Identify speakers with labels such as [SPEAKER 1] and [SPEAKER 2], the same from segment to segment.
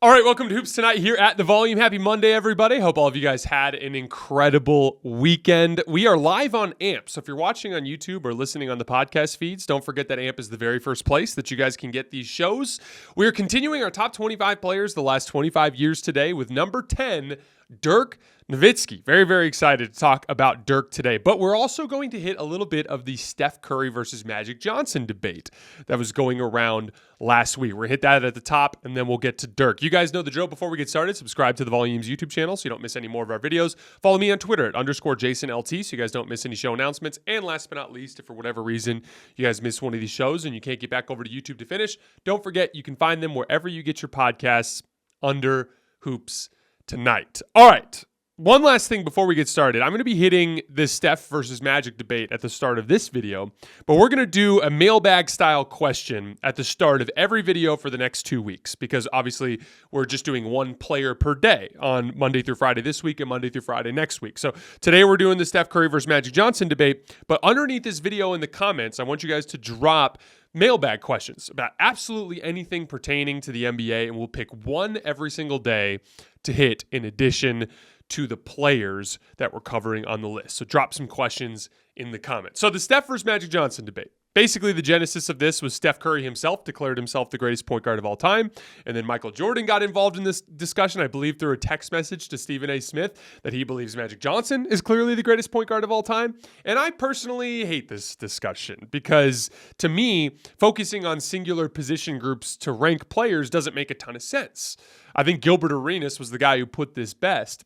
[SPEAKER 1] All right, welcome to Hoops Tonight here at The Volume. Happy Monday, everybody. Hope all of you guys had an incredible weekend. We are live on AMP, so if you're watching on YouTube or listening on the podcast feeds, don't forget that AMP is the very first place that you guys can get these shows. We are continuing our top 25 players the last 25 years today with number 10, Dirk Nowitzki. Very, very excited to talk about Dirk today. But we're also going to hit a little bit of the Steph Curry versus Magic Johnson debate that was going around last week. We're going to hit that at the top, and then we'll get to Dirk. You guys know the drill. Before we get started, subscribe to the Volume's YouTube channel so you don't miss any more of our videos. Follow me on Twitter at _JasonLT so you guys don't miss any show announcements. And last but not least, if for whatever reason you guys miss one of these shows and you can't get back over to YouTube to finish, don't forget you can find them wherever you get your podcasts under Hoops Tonight. All right. One last thing before we get started. I'm going to be hitting this Steph versus Magic debate at the start of this video, but we're going to do a mailbag style question at the start of every video for the next 2 weeks because obviously we're just doing one player per day on Monday through Friday this week and Monday through Friday next week. So today we're doing the Steph Curry versus Magic Johnson debate, but underneath this video in the comments, I want you guys to drop mailbag questions about absolutely anything pertaining to the NBA, and we'll pick one every single day to hit in addition to the players that we're covering on the list. So drop some questions in the comments. So the Steph versus Magic Johnson debate. Basically, the genesis of this was Steph Curry himself declared himself the greatest point guard of all time. And then Michael Jordan got involved in this discussion, I believe through a text message to Stephen A. Smith, that he believes Magic Johnson is clearly the greatest point guard of all time. And I personally hate this discussion because, to me, focusing on singular position groups to rank players doesn't make a ton of sense. I think Gilbert Arenas was the guy who put this best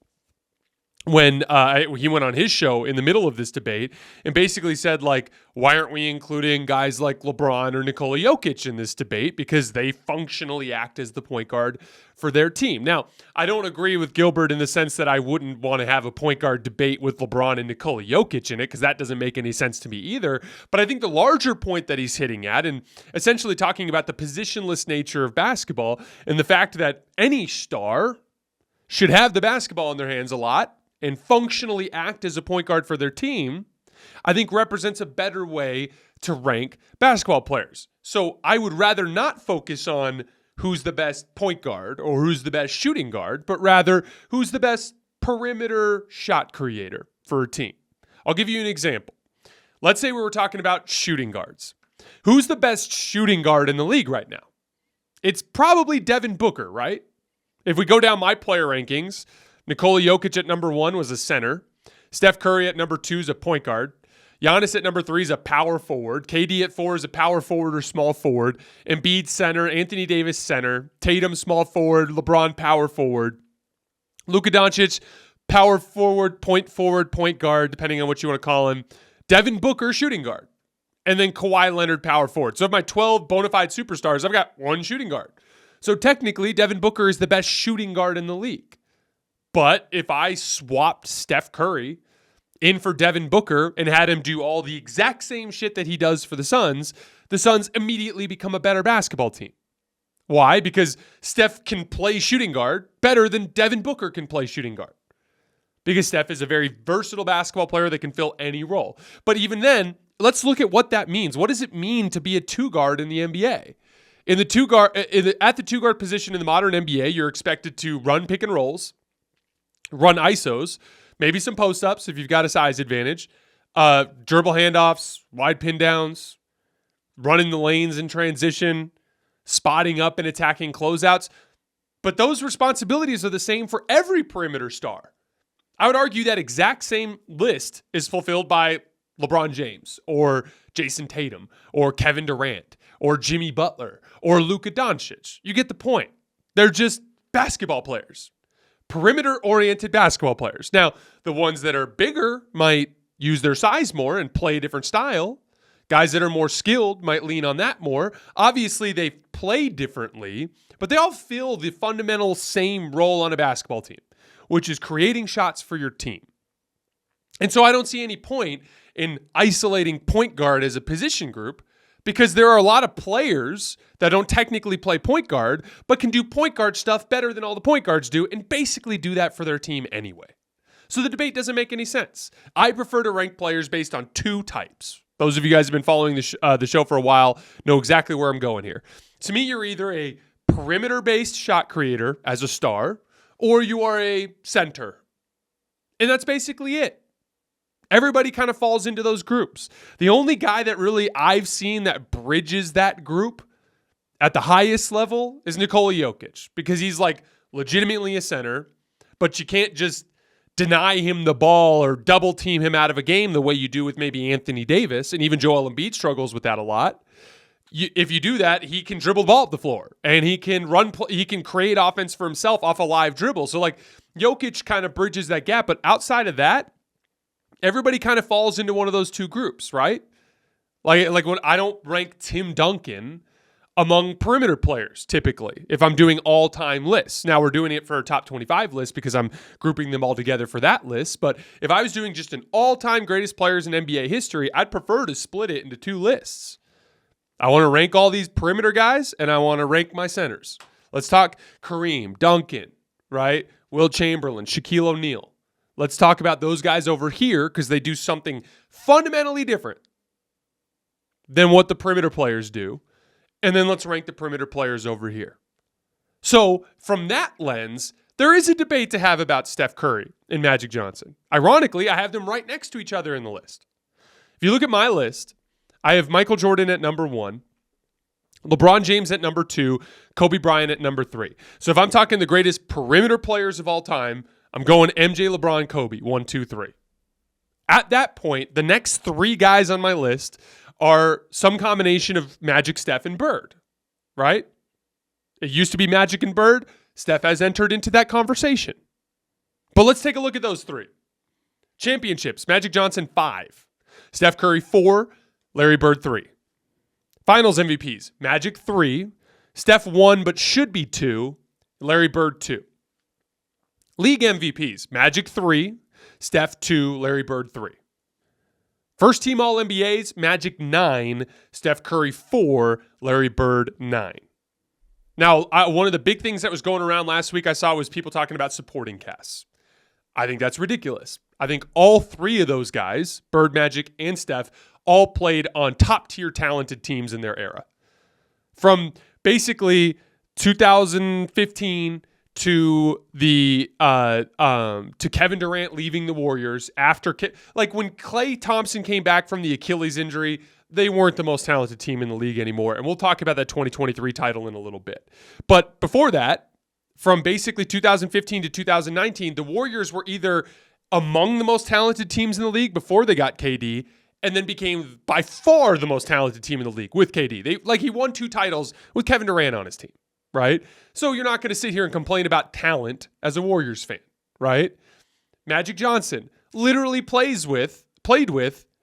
[SPEAKER 1] when he went on his show in the middle of this debate and basically said, like, why aren't we including guys like LeBron or Nikola Jokic in this debate? Because they functionally act as the point guard for their team. Now, I don't agree with Gilbert in the sense that I wouldn't want to have a point guard debate with LeBron and Nikola Jokic in it, because that doesn't make any sense to me either. But I think the larger point that he's hitting at, and essentially talking about the positionless nature of basketball and the fact that any star should have the basketball in their hands a lot and functionally act as a point guard for their team, I think represents a better way to rank basketball players. So I would rather not focus on who's the best point guard or who's the best shooting guard, but rather who's the best perimeter shot creator for a team. I'll give you an example. Let's say we were talking about shooting guards. Who's the best shooting guard in the league right now? It's probably Devin Booker, right? If we go down my player rankings, Nikola Jokic at number 1 was a center. Steph Curry at number 2 is a point guard. Giannis at number 3 is a power forward. KD at 4 is a power forward or small forward. Embiid center. Anthony Davis center. Tatum small forward. LeBron power forward. Luka Doncic power forward, point guard, depending on what you want to call him. Devin Booker shooting guard. And then Kawhi Leonard power forward. So of my 12 bona fide superstars, I've got one shooting guard. So technically, Devin Booker is the best shooting guard in the league. But if I swapped Steph Curry in for Devin Booker and had him do all the exact same shit that he does for the Suns immediately become a better basketball team. Why? Because Steph can play shooting guard better than Devin Booker can play shooting guard. Because Steph is a very versatile basketball player that can fill any role. But even then, let's look at what that means. What does it mean to be a two guard in the NBA? At the two guard position in the modern NBA, you're expected to run pick and rolls, run ISOs, maybe some post-ups if you've got a size advantage, dribble handoffs, wide pin downs, running the lanes in transition, spotting up and attacking closeouts. But those responsibilities are the same for every perimeter star. I would argue that exact same list is fulfilled by LeBron James or Jason Tatum or Kevin Durant or Jimmy Butler or Luka Doncic. You get the point. They're just basketball players. Perimeter-oriented basketball players. Now, the ones that are bigger might use their size more and play a different style. Guys that are more skilled might lean on that more. Obviously, they play differently, but they all fill the fundamental same role on a basketball team, which is creating shots for your team. And so I don't see any point in isolating point guard as a position group, because there are a lot of players that don't technically play point guard, but can do point guard stuff better than all the point guards do, and basically do that for their team anyway. So the debate doesn't make any sense. I prefer to rank players based on two types. Those of you guys who have been following the show for a while know exactly where I'm going here. To me, you're either a perimeter-based shot creator as a star, or you are a center. And that's basically it. Everybody kind of falls into those groups. The only guy that really I've seen that bridges that group at the highest level is Nikola Jokic, because he's like legitimately a center, but you can't just deny him the ball or double team him out of a game the way you do with maybe Anthony Davis, and even Joel Embiid struggles with that a lot. If you do that, he can dribble the ball up the floor, and he can he can create offense for himself off a live dribble. So like Jokic kind of bridges that gap, but outside of that, everybody kind of falls into one of those two groups, right? Like when I don't rank Tim Duncan among perimeter players, typically, if I'm doing all-time lists. Now, we're doing it for a top 25 list because I'm grouping them all together for that list. But if I was doing just an all-time greatest players in NBA history, I'd prefer to split it into two lists. I want to rank all these perimeter guys, and I want to rank my centers. Let's talk Kareem, Duncan, right? Will Chamberlain, Shaquille O'Neal. Let's talk about those guys over here because they do something fundamentally different than what the perimeter players do. And then let's rank the perimeter players over here. So from that lens, there is a debate to have about Steph Curry and Magic Johnson. Ironically, I have them right next to each other in the list. If you look at my list, I have Michael Jordan at number 1, LeBron James at number 2, Kobe Bryant at number 3. So if I'm talking the greatest perimeter players of all time, I'm going MJ, LeBron, Kobe, 1, 2, 3. At that point, the next 3 guys on my list are some combination of Magic, Steph, and Bird, right? It used to be Magic and Bird. Steph has entered into that conversation. But let's take a look at those 3. Championships, Magic Johnson, 5. Steph Curry, 4. Larry Bird, 3. Finals MVPs, Magic, 3. Steph, 1, but should be 2. Larry Bird, 2. League MVPs, Magic, 3. Steph, 2. Larry Bird, 3. First team All-NBAs, Magic 9, Steph Curry 4, Larry Bird 9. Now, one of the big things that was going around last week I saw was people talking about supporting casts. I think that's ridiculous. I think all 3 of those guys, Bird, Magic, and Steph, all played on top-tier talented teams in their era. From basically 2015 to the to Kevin Durant leaving the Warriors after like when Klay Thompson came back from the Achilles injury, they weren't the most talented team in the league anymore. And we'll talk about that 2023 title in a little bit. But before that, from basically 2015 to 2019, the Warriors were either among the most talented teams in the league before they got KD, and then became by far the most talented team in the league with KD. He won 2 titles with Kevin Durant on his team. Right? So you're not going to sit here and complain about talent as a Warriors fan, right? Magic Johnson literally played with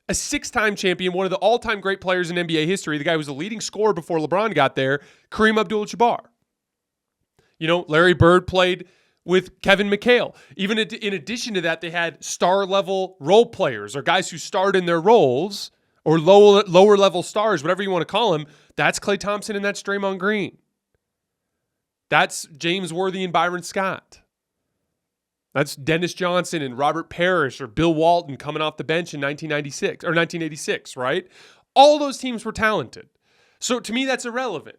[SPEAKER 1] a 6-time champion, one of the all-time great players in NBA history, the guy who was the leading scorer before LeBron got there, Kareem Abdul-Jabbar. You know, Larry Bird played with Kevin McHale. Even in addition to that, they had star-level role players or guys who starred in their roles or lower-level stars, whatever you want to call them. That's Klay Thompson and that's Draymond Green. That's James Worthy and Byron Scott. That's Dennis Johnson and Robert Parrish or Bill Walton coming off the bench in 1986, right? All those teams were talented. So to me, that's irrelevant.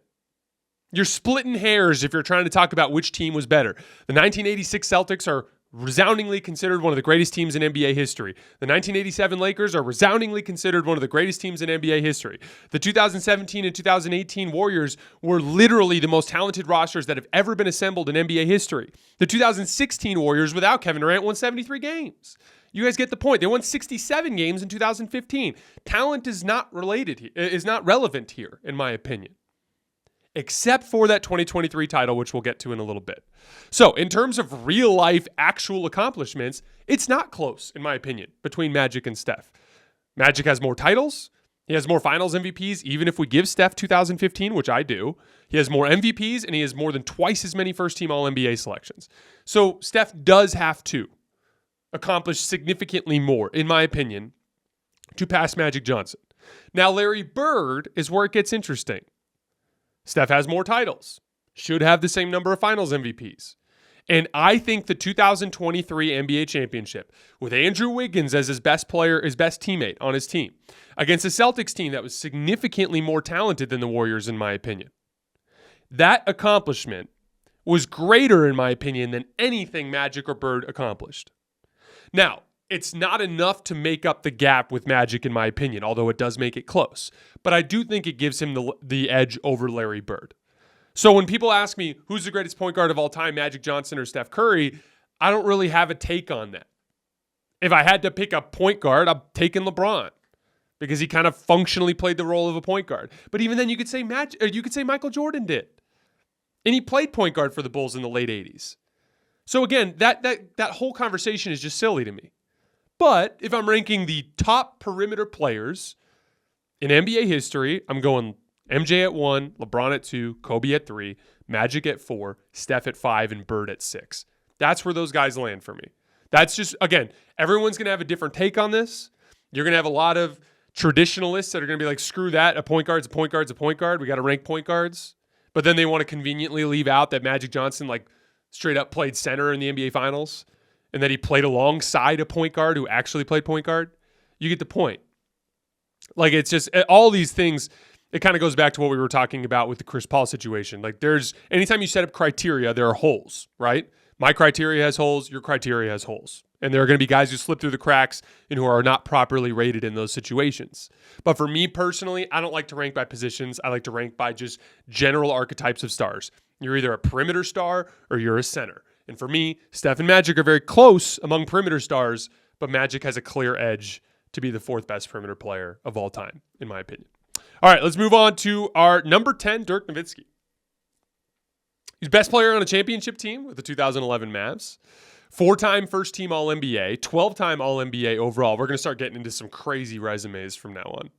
[SPEAKER 1] You're splitting hairs if you're trying to talk about which team was better. The 1986 Celtics are resoundingly considered one of the greatest teams in NBA history. The 1987 Lakers are resoundingly considered one of the greatest teams in NBA history. The 2017 and 2018 Warriors were literally the most talented rosters that have ever been assembled in NBA history. The 2016 Warriors without Kevin Durant won 73 games. You guys get the point. They won 67 games in 2015. Talent is not relevant here, in my opinion. Except for that 2023 title, which we'll get to in a little bit. So in terms of real-life actual accomplishments, it's not close, in my opinion, between Magic and Steph. Magic has more titles. He has more finals MVPs, even if we give Steph 2015, which I do. He has more MVPs, and he has more than twice as many first-team All-NBA selections. So Steph does have to accomplish significantly more, in my opinion, to pass Magic Johnson. Now, Larry Bird is where it gets interesting. Steph has more titles, should have the same number of finals MVPs. And I think the 2023 NBA championship with Andrew Wiggins as his best player, his best teammate on his team, against a Celtics team that was significantly more talented than the Warriors, in my opinion. That accomplishment was greater, in my opinion, than anything Magic or Bird accomplished. Now, it's not enough to make up the gap with Magic, in my opinion, although it does make it close. But I do think it gives him the edge over Larry Bird. So when people ask me, who's the greatest point guard of all time, Magic Johnson or Steph Curry, I don't really have a take on that. If I had to pick a point guard, I'm taking LeBron because he kind of functionally played the role of a point guard. But even then, you could say Michael Jordan did. And he played point guard for the Bulls in the late 80s. So again, that whole conversation is just silly to me. But if I'm ranking the top perimeter players in NBA history, I'm going MJ at 1, LeBron at 2, Kobe at 3, Magic at 4, Steph at 5, and Bird at 6. That's where those guys land for me. That's just, again, everyone's going to have a different take on this. You're going to have a lot of traditionalists that are going to be like, screw that, a point guard's a point guard's a point guard. We got to rank point guards. But then they want to conveniently leave out that Magic Johnson like straight up played center in the NBA Finals and that he played alongside a point guard who actually played point guard. You get the point. Like, it's just all these things. It kind of goes back to what we were talking about with the Chris Paul situation. Like, anytime you set up criteria, there are holes, right? My criteria has holes. Your criteria has holes. And there are going to be guys who slip through the cracks and who are not properly rated in those situations. But for me personally, I don't like to rank by positions. I like to rank by just general archetypes of stars. You're either a perimeter star or you're a center. And for me, Steph and Magic are very close among perimeter stars, but Magic has a clear edge to be the fourth best perimeter player of all time, in my opinion. All right, let's move on to our number 10, Dirk Nowitzki. He's best player on a championship team with the 2011 Mavs. 4-time first-team All-NBA, 12-time All-NBA overall. We're going to start getting into some crazy resumes from now on.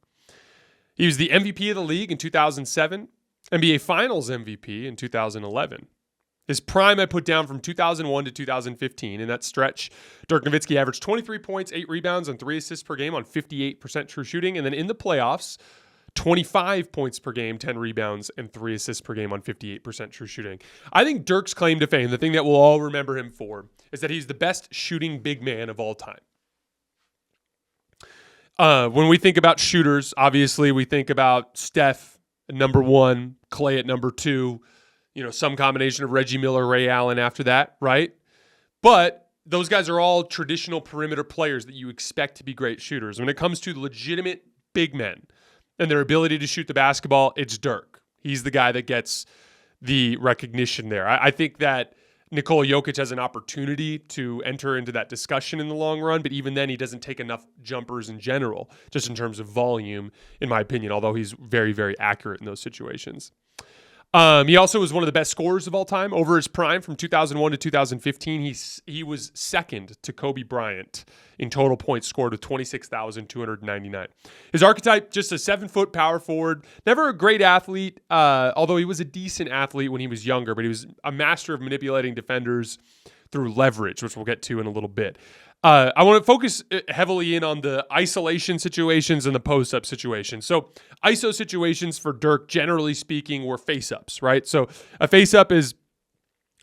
[SPEAKER 1] He was the MVP of the league in 2007, NBA Finals MVP in 2011. His prime I put down from 2001 to 2015. In that stretch, Dirk Nowitzki averaged 23 points, 8 rebounds, and 3 assists per game on 58% true shooting. And then in the playoffs, 25 points per game, 10 rebounds, and 3 assists per game on 58% true shooting. I think Dirk's claim to fame, the thing that we'll all remember him for, is that he's the best shooting big man of all time. When we think about shooters, obviously we think about Steph at number 1, Clay at number 2, some combination of Reggie Miller, Ray Allen after that, right? But those guys are all traditional perimeter players that you expect to be great shooters. When it comes to legitimate big men and their ability to shoot the basketball, it's Dirk. He's the guy that gets the recognition there. I think that Nikola Jokic has an opportunity to enter into that discussion in the long run, but even then he doesn't take enough jumpers in general, just in terms of volume, in my opinion, although he's very, very accurate in those situations. He also was one of the best scorers of all time. Over his prime from 2001 to 2015, he was second to Kobe Bryant in total points scored with 26,299. His archetype, just a 7-foot power forward. Never a great athlete, although he was a decent athlete when he was younger, but he was a master of manipulating defenders through leverage, which we'll get to in a little bit. I want to focus heavily in on the isolation situations and the post-up situations. So ISO situations for Dirk, generally speaking, were face-ups, right? So a face-up is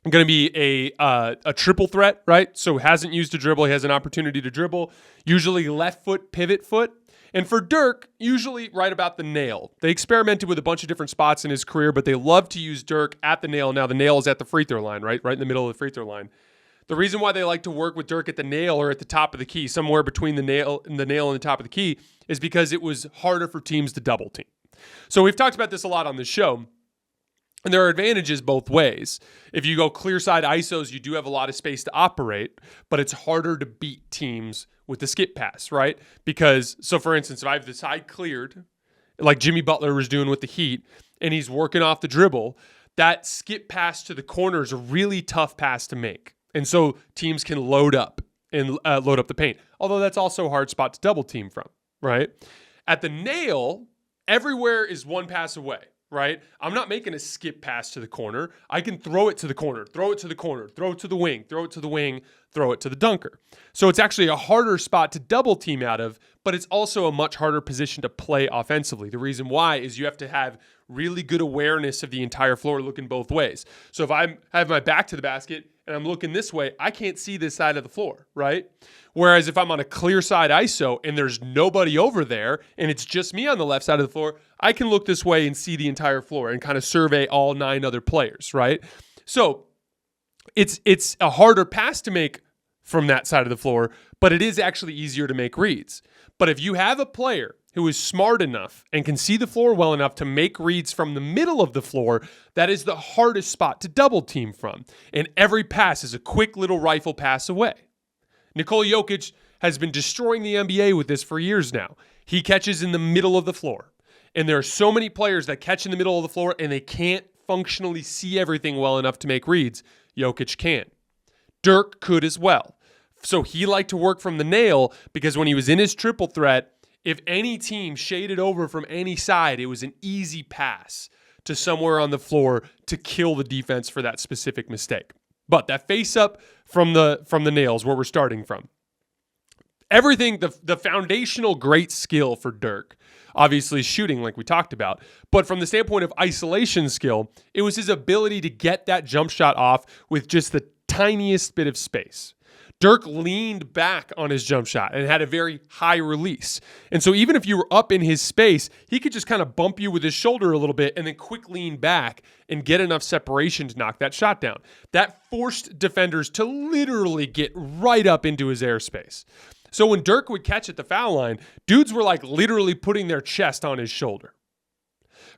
[SPEAKER 1] going to be a triple threat, right? So hasn't used a dribble. He has an opportunity to dribble, usually left foot, pivot foot. And for Dirk, usually right about the nail. They experimented with a bunch of different spots in his career, but they love to use Dirk at the nail. Now, the nail is at the free throw line, right? Right in the middle of the free throw line. The reason why they like to work with Dirk at the nail or at the top of the key, somewhere between the nail and the top of the key, is because it was harder for teams to double team. So we've talked about this a lot on the show, and there are advantages both ways. If you go clear side ISOs, you do have a lot of space to operate, but it's harder to beat teams with the skip pass, right? Because, so for instance, if I have the side cleared, like Jimmy Butler was doing with the Heat, and he's working off the dribble, that skip pass to the corner is a really tough pass to make. And so teams can load up and load up the paint. Although that's also a hard spot to double team from, right? At the nail, everywhere is one pass away, right? I'm not making a skip pass to the corner. I can throw it to the corner, throw it to the corner, throw it to the wing, throw it to the wing, throw it to the dunker. So it's actually a harder spot to double team out of, but it's also a much harder position to play offensively. The reason why is you have to have really good awareness of the entire floor looking both ways. So if I have my back to the basket and I'm looking this way, I can't see this side of the floor, right? Whereas if I'm on a clear side ISO and there's nobody over there and it's just me on the left side of the floor, I can look this way and see the entire floor and kind of survey all 9 other players, right? So it's a harder pass to make from that side of the floor, but it is actually easier to make reads. But if you have a player who is smart enough and can see the floor well enough to make reads from the middle of the floor, that is the hardest spot to double team from. And every pass is a quick little rifle pass away. Nikola Jokic has been destroying the NBA with this for years now. He catches in the middle of the floor. And there are so many players that catch in the middle of the floor and they can't functionally see everything well enough to make reads. Jokic can. Dirk could as well. So he liked to work from the nail because when he was in his triple threat, if any team shaded over from any side, it was an easy pass to somewhere on the floor to kill the defense for that specific mistake. But that face up from the nails, where we're starting from. Everything, the foundational great skill for Dirk, obviously shooting like we talked about, but from the standpoint of isolation skill, it was his ability to get that jump shot off with just the tiniest bit of space. Dirk leaned back on his jump shot and had a very high release. And so even if you were up in his space, he could just kind of bump you with his shoulder a little bit and then quick lean back and get enough separation to knock that shot down. That forced defenders to literally get right up into his airspace. So when Dirk would catch at the foul line, dudes were like literally putting their chest on his shoulder.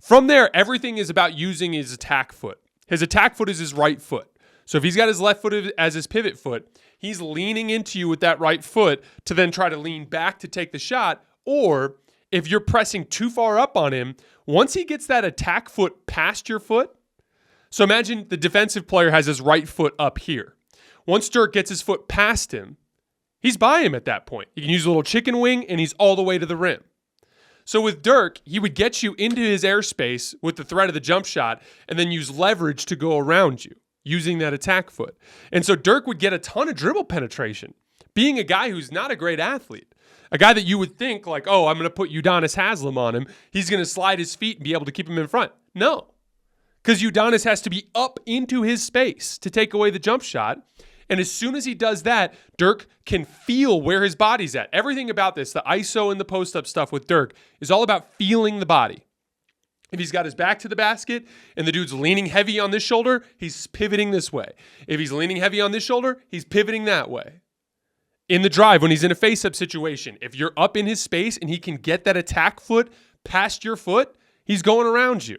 [SPEAKER 1] From there, everything is about using his attack foot. His attack foot is his right foot. So if he's got his left foot as his pivot foot, he's leaning into you with that right foot to then try to lean back to take the shot. Or if you're pressing too far up on him, once he gets that attack foot past your foot, so imagine the defensive player has his right foot up here. Once Dirk gets his foot past him, he's by him at that point. You can use a little chicken wing and he's all the way to the rim. So with Dirk, he would get you into his airspace with the threat of the jump shot and then use leverage to go around you, using that attack foot. And so Dirk would get a ton of dribble penetration, being a guy who's not a great athlete. A guy that you would think like, oh, I'm going to put Udonis Haslem on him. He's going to slide his feet and be able to keep him in front. No, because Udonis has to be up into his space to take away the jump shot. And as soon as he does that, Dirk can feel where his body's at. Everything about this, the ISO and the post-up stuff with Dirk, is all about feeling the body. If he's got his back to the basket and the dude's leaning heavy on this shoulder, he's pivoting this way. If he's leaning heavy on this shoulder, he's pivoting that way. In the drive, when he's in a face-up situation, if you're up in his space and he can get that attack foot past your foot, he's going around you.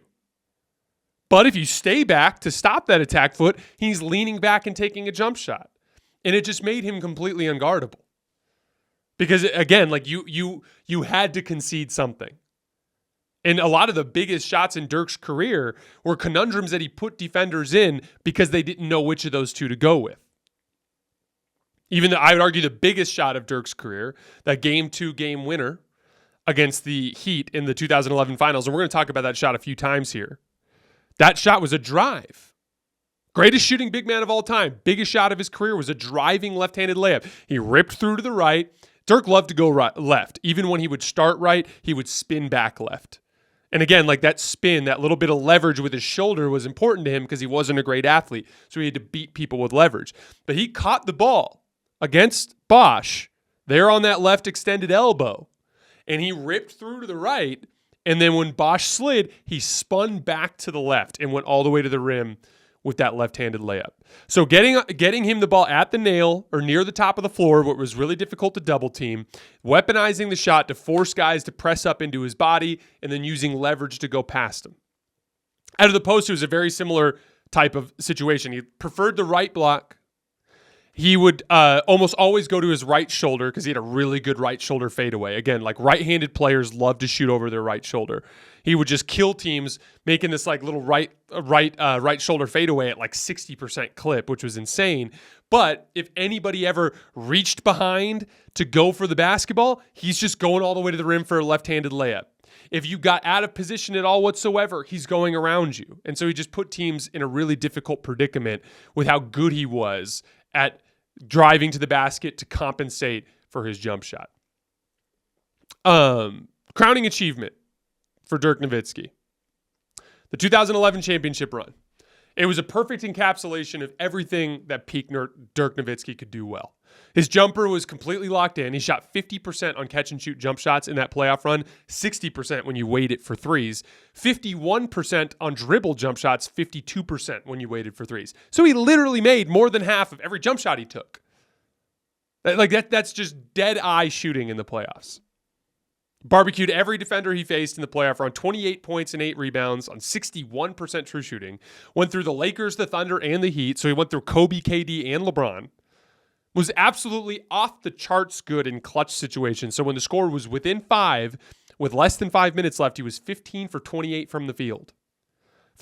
[SPEAKER 1] But if you stay back to stop that attack foot, he's leaning back and taking a jump shot. And it just made him completely unguardable. Because again, like you had to concede something. And a lot of the biggest shots in Dirk's career were conundrums that he put defenders in because they didn't know which of those two to go with. Even though I would argue the biggest shot of Dirk's career, that Game 2 game winner against the Heat in the 2011 finals, and we're going to talk about that shot a few times here. That shot was a drive. Greatest shooting big man of all time. Biggest shot of his career was a driving left-handed layup. He ripped through to the right. Dirk loved to go right, left. Even when he would start right, he would spin back left. And again, like that spin, that little bit of leverage with his shoulder was important to him because he wasn't a great athlete. So he had to beat people with leverage. But he caught the ball against Bosch there on that left extended elbow. And he ripped through to the right. And then when Bosch slid, he spun back to the left and went all the way to the rim with that left-handed layup. So getting him the ball at the nail or near the top of the floor, what was really difficult to double team, weaponizing the shot to force guys to press up into his body, and then using leverage to go past him. Out of the post, it was a very similar type of situation. He preferred the right block. He would almost always go to his right shoulder because he had a really good right shoulder fadeaway. Again, like right-handed players love to shoot over their right shoulder. He would just kill teams making this like little right shoulder fadeaway at like 60% clip, which was insane. But if anybody ever reached behind to go for the basketball, he's just going all the way to the rim for a left-handed layup. If you got out of position at all whatsoever, he's going around you. And so he just put teams in a really difficult predicament with how good he was at driving to the basket to compensate for his jump shot. Crowning achievement for Dirk Nowitzki. The 2011 championship run. It was a perfect encapsulation of everything that peak Dirk Nowitzki could do well. His jumper was completely locked in. He shot 50% on catch and shoot jump shots in that playoff run, 60% when you weight it for threes, 51% on dribble jump shots, 52% when you weighted for threes. So he literally made more than half of every jump shot he took. That's just dead eye shooting in the playoffs. Barbecued every defender he faced in the playoff run, 28 points and 8 rebounds on 61% true shooting. Went through the Lakers, the Thunder, and the Heat. So he went through Kobe, KD, and LeBron. Was absolutely off the charts good in clutch situations. So when the score was within 5, with less than 5 minutes left, he was 15 for 28 from the field.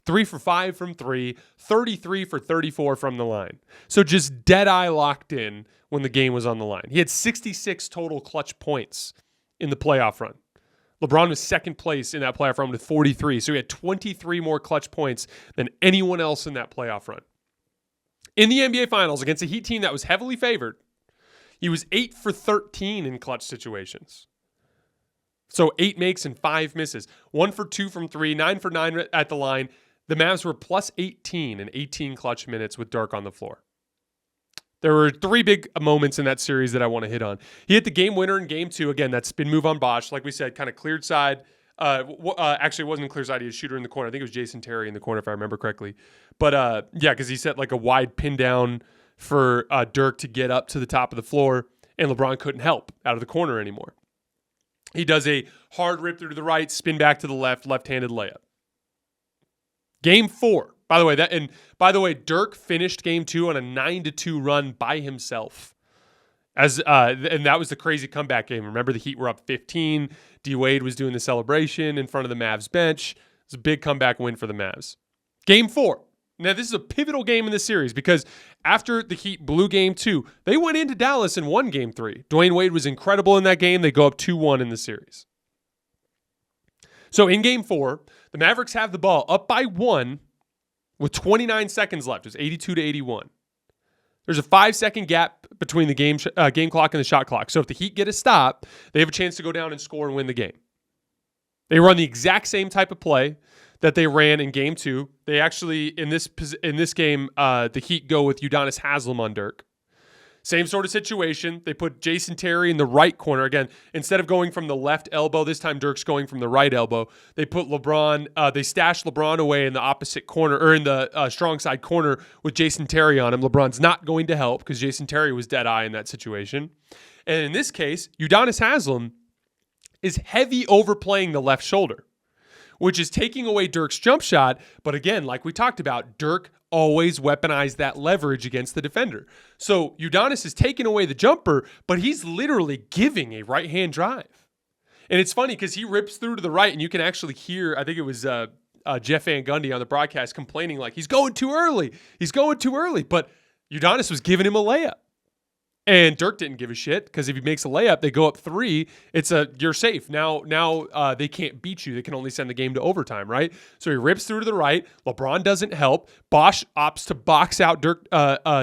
[SPEAKER 1] 3 for 5 from 3, 33 for 34 from the line. So just dead eye locked in when the game was on the line. He had 66 total clutch points in the playoff run. LeBron was second place in that playoff run with 43. So he had 23 more clutch points than anyone else in that playoff run. In the NBA Finals against a Heat team that was heavily favored, he was 8 for 13 in clutch situations. So 8 makes and 5 misses. 1 for 2 from 3, 9 for 9 at the line. The Mavs were plus 18 in 18 clutch minutes with Dirk on the floor. There were 3 big moments in that series that I want to hit on. He hit the game winner in game 2. Again, that spin move on Bosh. Like we said, kind of cleared side. Actually, it wasn't clear side. He was a shooter in the corner. I think it was Jason Terry in the corner, if I remember correctly. But because he set like a wide pin down for Dirk to get up to the top of the floor, and LeBron couldn't help out of the corner anymore. He does a hard rip through to the right, spin back to the left-handed layup. Game 4. By the way, Dirk finished game 2 on a 9-2 run by himself. And that was the crazy comeback game. Remember, the Heat were up 15. D. Wade was doing the celebration in front of the Mavs bench. It was a big comeback win for the Mavs. Game 4. Now, this is a pivotal game in the series because after the Heat blew game 2, they went into Dallas and won game 3. Dwayne Wade was incredible in that game. They go up 2-1 in the series. So in game 4, the Mavericks have the ball up by 1 with 29 seconds left. It was 82-81. There's a 5-second gap between the game clock and the shot clock. So if the Heat get a stop, they have a chance to go down and score and win the game. They run the exact same type of play that they ran in game 2. They actually, in this game, the Heat go with Udonis Haslem on Dirk. Same sort of situation. They put Jason Terry in the right corner. Again, instead of going from the left elbow, this time Dirk's going from the right elbow. They put LeBron, they stashed LeBron away in the opposite corner, or in the strong side corner with Jason Terry on him. LeBron's not going to help because Jason Terry was dead eye in that situation. And in this case, Udonis Haslem is heavy overplaying the left shoulder, which is taking away Dirk's jump shot. But again, like we talked about, Dirk always weaponized that leverage against the defender. So Udonis is taking away the jumper, but he's literally giving a right-hand drive. And it's funny because he rips through to the right, and you can actually hear, I think it was Jeff Van Gundy on the broadcast complaining like, he's going too early. He's going too early. But Udonis was giving him a layup. And Dirk didn't give a shit because if he makes a layup, they go up 3. You're safe. Now they can't beat you. They can only send the game to overtime, right? So he rips through to the right. LeBron doesn't help. Bosh opts to box out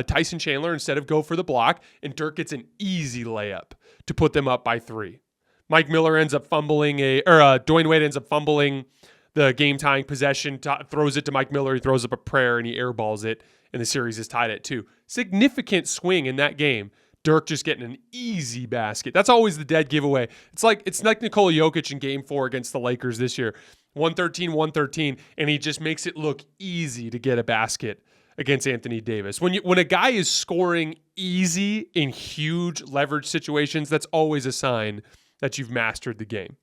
[SPEAKER 1] Tyson Chandler instead of go for the block, and Dirk gets an easy layup to put them up by 3. Mike Miller ends up fumbling Dwayne Wade ends up fumbling the game-tying possession, throws it to Mike Miller. He throws up a prayer and he airballs it, and the series is tied at 2. Significant swing in that game. Dirk just getting an easy basket. That's always the dead giveaway. It's like Nikola Jokic in game 4 against the Lakers this year. 113, and he just makes it look easy to get a basket against Anthony Davis. When a guy is scoring easy in huge leverage situations, that's always a sign that you've mastered the game.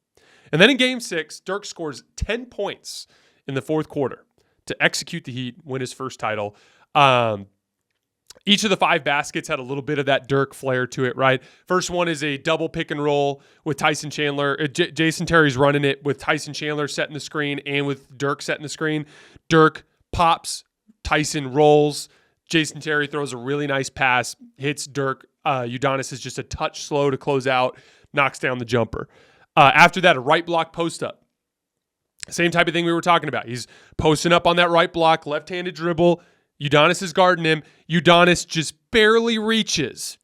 [SPEAKER 1] And then in game 6, Dirk scores 10 points in the fourth quarter to execute the Heat, win his first title. Each of the 5 baskets had a little bit of that Dirk flair to it, right? First one is a double pick and roll with Tyson Chandler. Jason Terry's running it with Tyson Chandler setting the screen and with Dirk setting the screen. Dirk pops, Tyson rolls. Jason Terry throws a really nice pass, hits Dirk. Udonis is just a touch slow to close out, knocks down the jumper. After that, a right block post up. Same type of thing we were talking about. He's posting up on that right block, left-handed dribble. Udonis is guarding him. Udonis just barely reaches,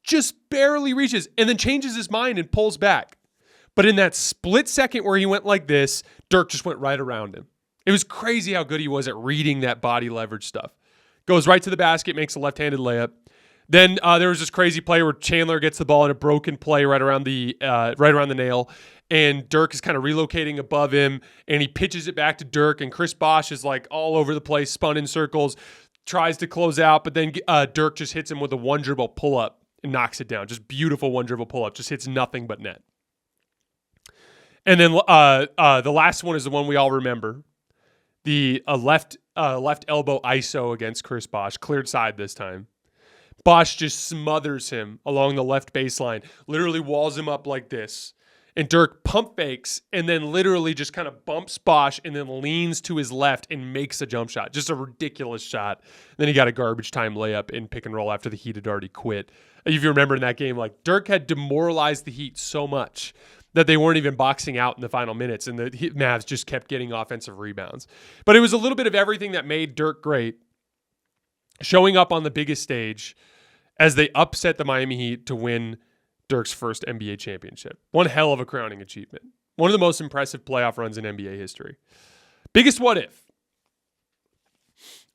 [SPEAKER 1] and then changes his mind and pulls back. But in that split second where he went like this, Dirk just went right around him. It was crazy how good he was at reading that body leverage stuff. Goes right to the basket, makes a left-handed layup. Then there was this crazy play where Chandler gets the ball in a broken play right around the nail, and Dirk is kind of relocating above him, and he pitches it back to Dirk, and Chris Bosh is like all over the place, spun in circles, tries to close out, but then Dirk just hits him with a one dribble pull-up and knocks it down. Just beautiful one dribble pull-up, just hits nothing but net. And then the last one is the one we all remember. The left elbow ISO against Chris Bosh, cleared side this time. Bosh just smothers him along the left baseline, literally walls him up like this. And Dirk pump fakes and then literally just kind of bumps Bosh and then leans to his left and makes a jump shot. Just a ridiculous shot. Then he got a garbage time layup in pick and roll after the Heat had already quit. If you remember in that game, like Dirk had demoralized the Heat so much that they weren't even boxing out in the final minutes, and the Mavs just kept getting offensive rebounds. But it was a little bit of everything that made Dirk great, showing up on the biggest stage as they upset the Miami Heat to win Dirk's first NBA championship. One hell of a crowning achievement. One of the most impressive playoff runs in NBA history. Biggest what if?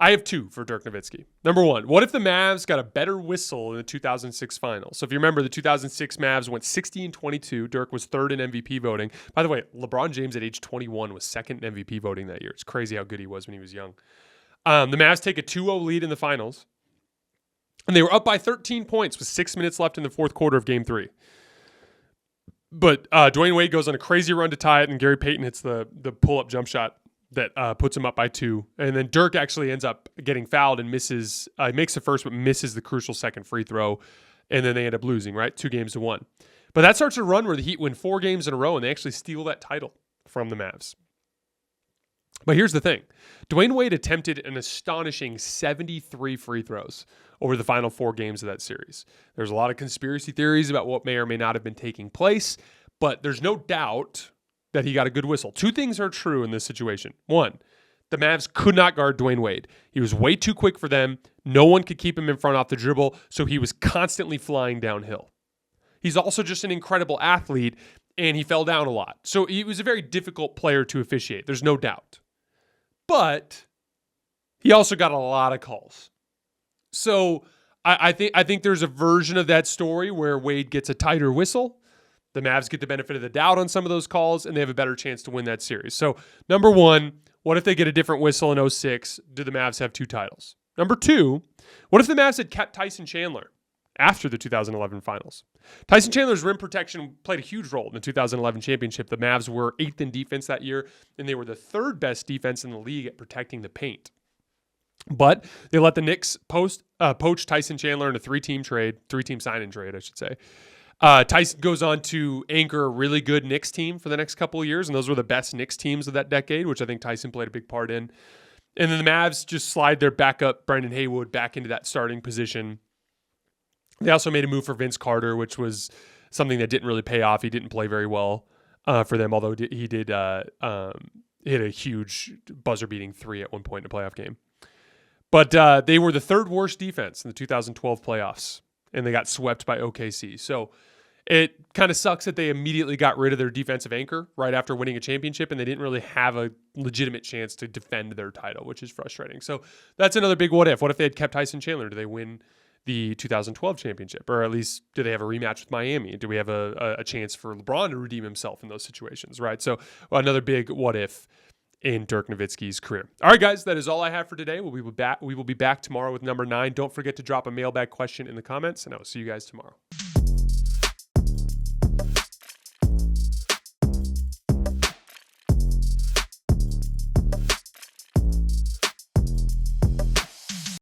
[SPEAKER 1] I have two for Dirk Nowitzki. Number one, what if the Mavs got a better whistle in the 2006 finals? So if you remember, the 2006 Mavs went 60-22. Dirk was third in MVP voting. By the way, LeBron James at age 21 was second in MVP voting that year. It's crazy how good he was when he was young. The Mavs take a 2-0 lead in the finals. And they were up by 13 points with 6 minutes left in the fourth quarter of Game 3. But Dwayne Wade goes on a crazy run to tie it, and Gary Payton hits the pull-up jump shot that puts him up by 2. And then Dirk actually ends up getting fouled and misses. Makes the first, but misses the crucial second free throw. And then they end up losing, right? 2-1. But that starts a run where the Heat win 4 games in a row, and they actually steal that title from the Mavs. But here's the thing. Dwayne Wade attempted an astonishing 73 free throws over the final 4 games of that series. There's a lot of conspiracy theories about what may or may not have been taking place, but there's no doubt that he got a good whistle. 2 things are true in this situation. 1, the Mavs could not guard Dwayne Wade. He was way too quick for them. No one could keep him in front off the dribble, so he was constantly flying downhill. He's also just an incredible athlete, and he fell down a lot. So he was a very difficult player to officiate. There's no doubt. But he also got a lot of calls. So I think there's a version of that story where Wade gets a tighter whistle. The Mavs get the benefit of the doubt on some of those calls, and they have a better chance to win that series. So, number 1, what if they get a different whistle in 06? Do the Mavs have 2 titles? Number 2, what if the Mavs had kept Tyson Chandler after the 2011 finals? Tyson Chandler's rim protection played a huge role in the 2011 championship. The Mavs were 8th in defense that year, and they were the 3rd best defense in the league at protecting the paint. But they let the Knicks poach Tyson Chandler in a 3-team sign-in trade, I should say. Tyson goes on to anchor a really good Knicks team for the next couple of years, and those were the best Knicks teams of that decade, which I think Tyson played a big part in. And then the Mavs just slide their backup, Brendan Haywood, back into that starting position. They also made a move for Vince Carter, which was something that didn't really pay off. He didn't play very well for them, although he did hit a huge buzzer-beating 3 at one point in a playoff game. But they were the 3rd worst defense in the 2012 playoffs, and they got swept by OKC. So it kind of sucks that they immediately got rid of their defensive anchor right after winning a championship, and they didn't really have a legitimate chance to defend their title, which is frustrating. So that's another big what if. What if they had kept Tyson Chandler? Do they win the 2012 championship? Or at least do they have a rematch with Miami? Do we have a chance for LeBron to redeem himself in those situations, right? So another big what if in Dirk Nowitzki's career. All right, guys, that is all I have for today. We will be back tomorrow with number 9. Don't forget to drop a mailbag question in the comments, and I will see you guys tomorrow.